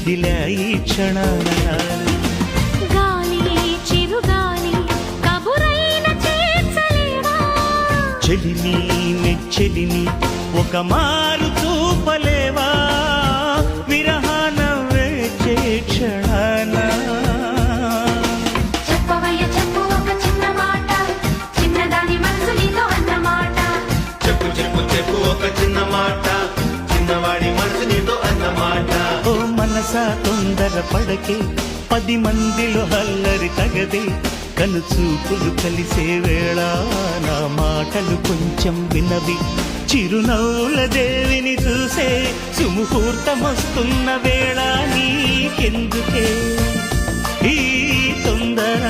మెదిలాయి క్షణాల గాలి చిరుగాలి కబురైన చేర్చలేవా చెలిని నెచ్చెలిని ఒక మారు చూపలేవా విరహాన వేచే క్షణాన చెప్పవయ్య చెప్పు ఒక చిన్న మాట చిన్నదాని మనసు నీతో అన్నమాట చెప్పు చెప్పు చెప్పు ఒక చిన్న మాట చిన్నవాడి మనసు నీతో అన్నమాట ఓ మనసా తొందర పడకే 10 మందిలో హల్లరి తగదే కనుచూపులు కలిసే వేళ నా మాటలు కొంచెం వినవి చిరునవ్వుల దేవిని చూసే సుముహూర్తమొస్తున్న వేళ నీకెందుకే ఈ తొందర